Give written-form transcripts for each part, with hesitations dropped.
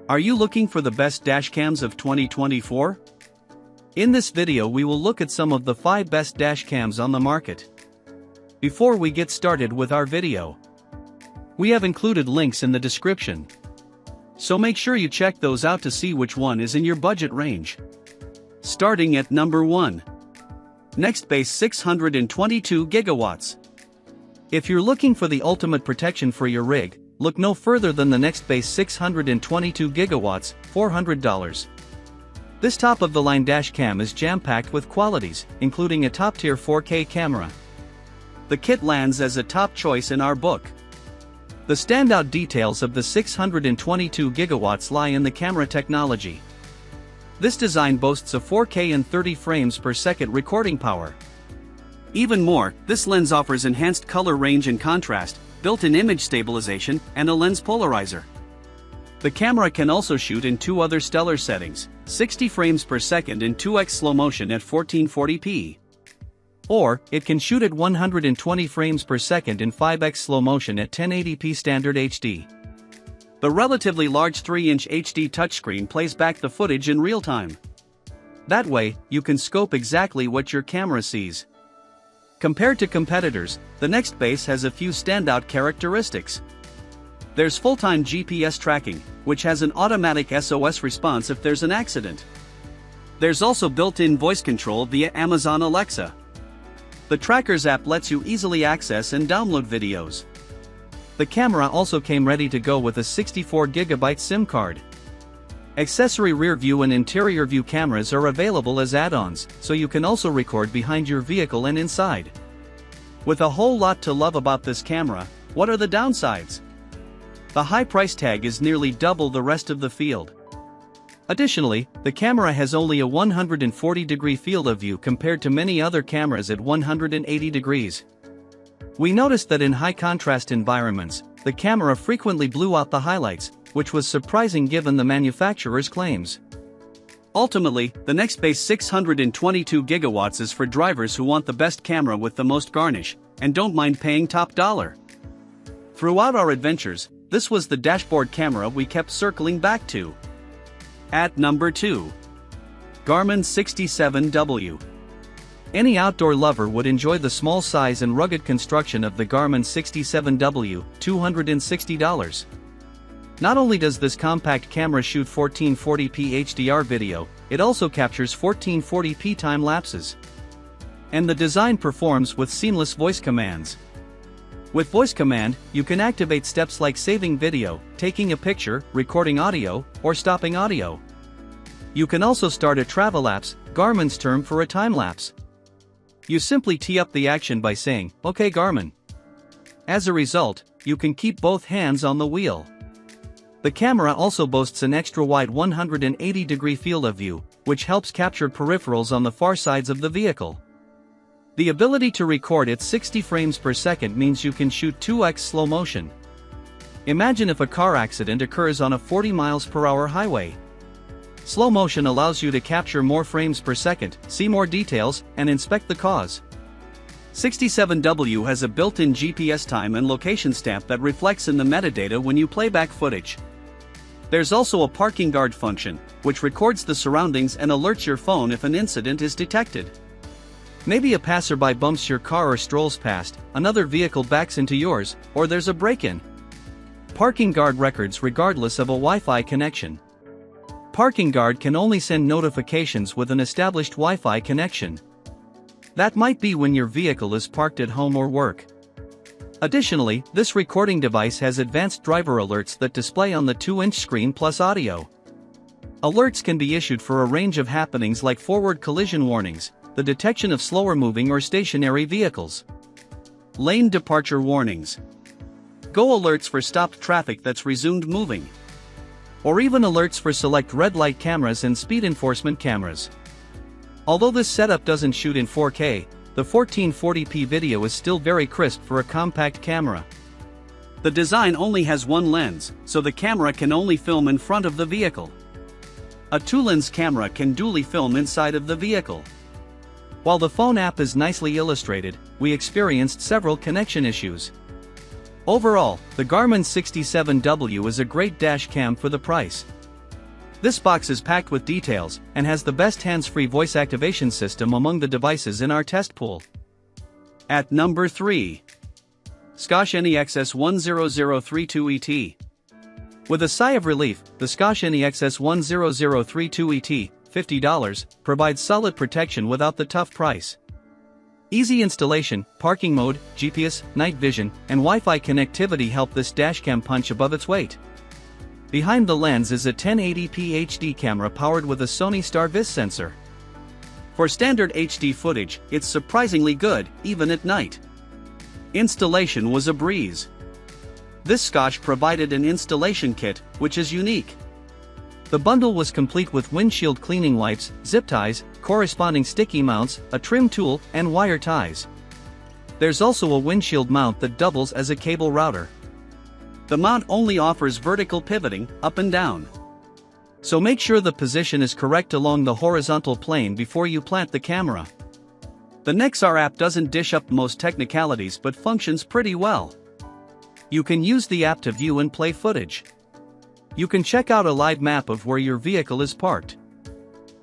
Are you looking for the best dashcams of 2024? In this video we will look at some of the 5 best dashcams on the market. Before we get started with our video, we have included links in the description, so make sure you check those out to see which one is in your budget range. Starting at number 1. Nextbase 622 gigawatts. If you're looking for the ultimate protection for your rig, look no further than the Nextbase 622 gigawatts, $400. This top-of-the-line dashcam is jam-packed with qualities, including a top-tier 4K camera. The kit lands as a top choice in our book. The standout details of the 622 gigawatts lie in the camera technology. This design boasts a 4K and 30 frames per second recording power. Even more, this lens offers enhanced color range and contrast, built-in image stabilization, and a lens polarizer. The camera can also shoot in 2 other stellar settings, 60 frames per second in 2x slow motion at 1440p. Or, it can shoot at 120 frames per second in 5x slow motion at 1080p standard HD. The relatively large 3-inch HD touchscreen plays back the footage in real time. That way, you can scope exactly what your camera sees. Compared to competitors, the Nextbase has a few standout characteristics. There's full-time GPS tracking, which has an automatic SOS response if there's an accident. There's also built-in voice control via Amazon Alexa. The Trackers app lets you easily access and download videos. The camera also came ready to go with a 64GB SIM card. Accessory rear view and interior view cameras are available as add-ons, so you can also record behind your vehicle and inside. With a whole lot to love about this camera, what are the downsides? The high price tag is nearly double the rest of the field. Additionally, the camera has only a 140-degree field of view compared to many other cameras at 180 degrees. We noticed that in high-contrast environments, the camera frequently blew out the highlights, which was surprising given the manufacturer's claims. Ultimately, the Nextbase 622 gigawatts is for drivers who want the best camera with the most garnish, and don't mind paying top dollar. Throughout our adventures, this was the dashboard camera we kept circling back to. At number 2. Garmin 67W. Any outdoor lover would enjoy the small size and rugged construction of the Garmin 67W, $260. Not only does this compact camera shoot 1440p HDR video, it also captures 1440p time lapses. And the design performs with seamless voice commands. With voice command, you can activate steps like saving video, taking a picture, recording audio, or stopping audio. You can also start a travel lapse, Garmin's term for a time lapse. You simply tee up the action by saying, "Okay Garmin." As a result, you can keep both hands on the wheel. The camera also boasts an extra-wide 180-degree field of view, which helps capture peripherals on the far sides of the vehicle. The ability to record at 60 frames per second means you can shoot 2x slow motion. Imagine if a car accident occurs on a 40 miles per hour highway. Slow motion allows you to capture more frames per second, see more details, and inspect the cause. 67W has a built-in GPS time and location stamp that reflects in the metadata when you play back footage. There's also a parking guard function, which records the surroundings and alerts your phone if an incident is detected. Maybe a passerby bumps your car or strolls past, another vehicle backs into yours, or there's a break-in. Parking guard records regardless of a Wi-Fi connection. Parking guard can only send notifications with an established Wi-Fi connection. That might be when your vehicle is parked at home or work. Additionally, this recording device has advanced driver alerts that display on the 2-inch screen plus audio. Alerts can be issued for a range of happenings like forward collision warnings, the detection of slower-moving or stationary vehicles, lane departure warnings, go alerts for stopped traffic that's resumed moving, or even alerts for select red light cameras and speed enforcement cameras. Although this setup doesn't shoot in 4K, the 1440p video is still very crisp for a compact camera. The design only has one lens, so the camera can only film in front of the vehicle. A 2-lens camera can dually film inside of the vehicle. While the phone app is nicely illustrated, we experienced several connection issues. Overall, the Garmin 67W is a great dash cam for the price. This box is packed with details and has the best hands-free voice activation system among the devices in our test pool. At number 3. Sony NXS100032 ET. With a sigh of relief, the Sony NXS100032 ET, $50, provides solid protection without the tough price. Easy installation, parking mode, GPS, night vision, and Wi-Fi connectivity help this dashcam punch above its weight. Behind the lens is a 1080p HD camera powered with a Sony Star-Vis sensor. For standard HD footage, it's surprisingly good, even at night. Installation was a breeze. This Scotch provided an installation kit, which is unique. The bundle was complete with windshield cleaning wipes, zip ties, corresponding sticky mounts, a trim tool, and wire ties. There's also a windshield mount that doubles as a cable router. The mount only offers vertical pivoting, up and down. So make sure the position is correct along the horizontal plane before you plant the camera. The Nextbase app doesn't dish up most technicalities but functions pretty well. You can use the app to view and play footage. You can check out a live map of where your vehicle is parked.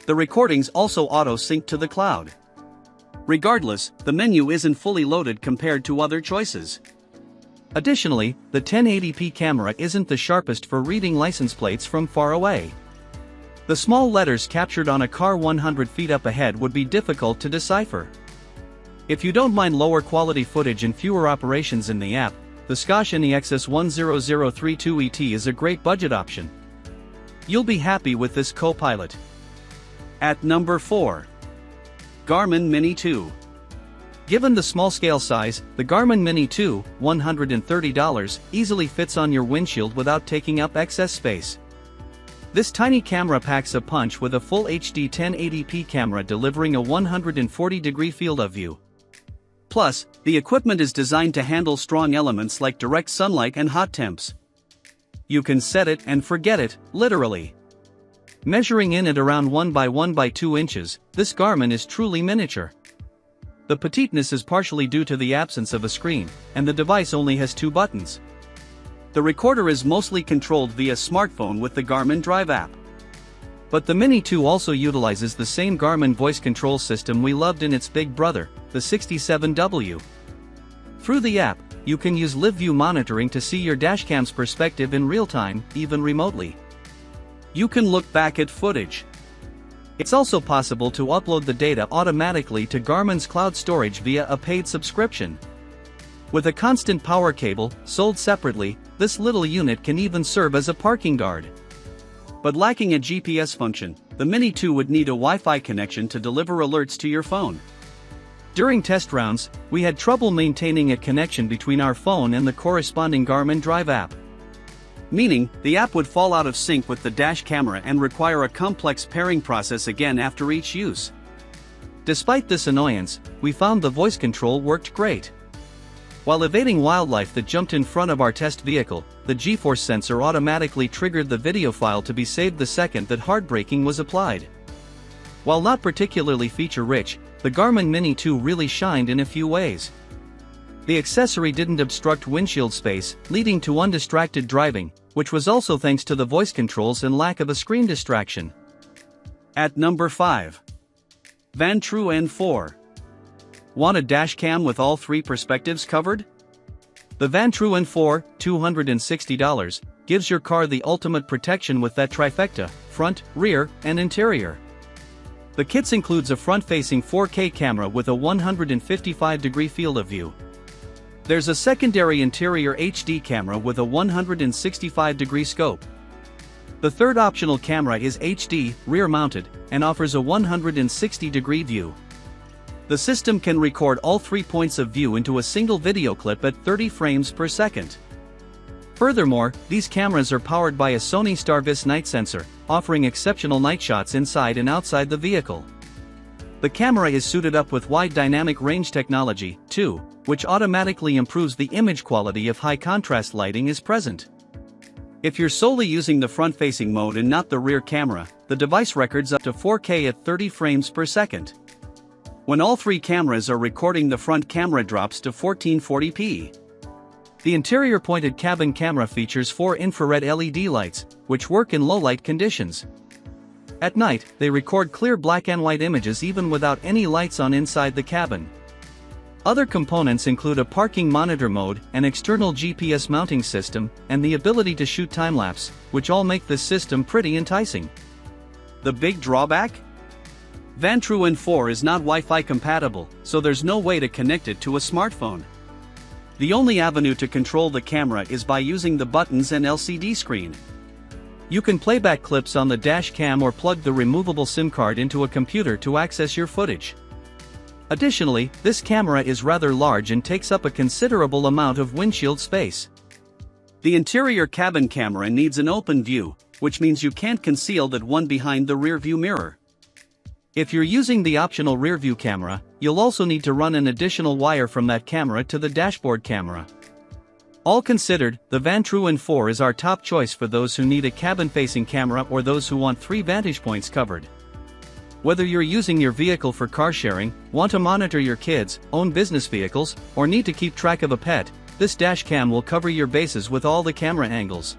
The recordings also auto-sync to the cloud. Regardless, the menu isn't fully loaded compared to other choices. Additionally, the 1080p camera isn't the sharpest for reading license plates from far away. The small letters captured on a car 100 feet up ahead would be difficult to decipher. If you don't mind lower quality footage and fewer operations in the app, the Sony NXS100032 ET is a great budget option. You'll be happy with this co-pilot. At number 4. Garmin Mini 2. Given the small scale size, the Garmin Mini 2, $130, easily fits on your windshield without taking up excess space. This tiny camera packs a punch with a full HD 1080p camera delivering a 140-degree field of view. Plus, the equipment is designed to handle strong elements like direct sunlight and hot temps. You can set it and forget it, literally. Measuring in at around 1 by 1 by 2 inches, this Garmin is truly miniature. The petiteness is partially due to the absence of a screen, and the device only has 2 buttons. The recorder is mostly controlled via smartphone with the Garmin Drive app. But the Mini 2 also utilizes the same Garmin voice control system we loved in its big brother, the 67W. Through the app, you can use live view monitoring to see your dashcam's perspective in real time, even remotely. You can look back at footage. It's also possible to upload the data automatically to Garmin's cloud storage via a paid subscription. With a constant power cable, sold separately, this little unit can even serve as a parking guard. But lacking a GPS function, the Mini 2 would need a Wi-Fi connection to deliver alerts to your phone. During test rounds, we had trouble maintaining a connection between our phone and the corresponding Garmin Drive app. Meaning, the app would fall out of sync with the dash camera and require a complex pairing process again after each use. Despite this annoyance, we found the voice control worked great. While evading wildlife that jumped in front of our test vehicle, the G-force sensor automatically triggered the video file to be saved the second that hard braking was applied. While not particularly feature-rich, the Garmin Mini 2 really shined in a few ways. The accessory didn't obstruct windshield space, leading to undistracted driving, which was also thanks to the voice controls and lack of a screen distraction. At number 5. Vantrueu N4. Want a dashcam with all 3 perspectives covered? The Vantrueu N4, $260, gives your car the ultimate protection with that trifecta: front, rear, and interior. The kit includes a front-facing 4K camera with a 155-degree field of view. There's a secondary interior HD camera with a 165-degree scope. The third optional camera is HD, rear-mounted, and offers a 160-degree view. The system can record all 3 points of view into a single video clip at 30 frames per second. Furthermore, these cameras are powered by a Sony Star-Vis night sensor, offering exceptional night shots inside and outside the vehicle. The camera is suited up with wide dynamic range technology, too, which automatically improves the image quality if high contrast lighting is present. If you're solely using the front-facing mode and not the rear camera, the device records up to 4K at 30 frames per second. When all 3 cameras are recording, the front camera drops to 1440p. The interior pointed cabin camera features 4 infrared LED lights, which work in low light conditions. At night, they record clear black and white images even without any lights on inside the cabin. Other components include a parking monitor mode, an external GPS mounting system, and the ability to shoot time-lapse, which all make this system pretty enticing. The big drawback? Vantrueu N4 is not Wi-Fi compatible, so there's no way to connect it to a smartphone. The only avenue to control the camera is by using the buttons and LCD screen. You can play back clips on the dash cam or plug the removable SIM card into a computer to access your footage. Additionally, this camera is rather large and takes up a considerable amount of windshield space. The interior cabin camera needs an open view, which means you can't conceal that one behind the rear view mirror. If you're using the optional rear view camera, you'll also need to run an additional wire from that camera to the dashboard camera. All considered, the Vantrueu N4 is our top choice for those who need a cabin-facing camera or those who want 3 vantage points covered. Whether you're using your vehicle for car sharing, want to monitor your kids, own business vehicles, or need to keep track of a pet, this dash cam will cover your bases with all the camera angles.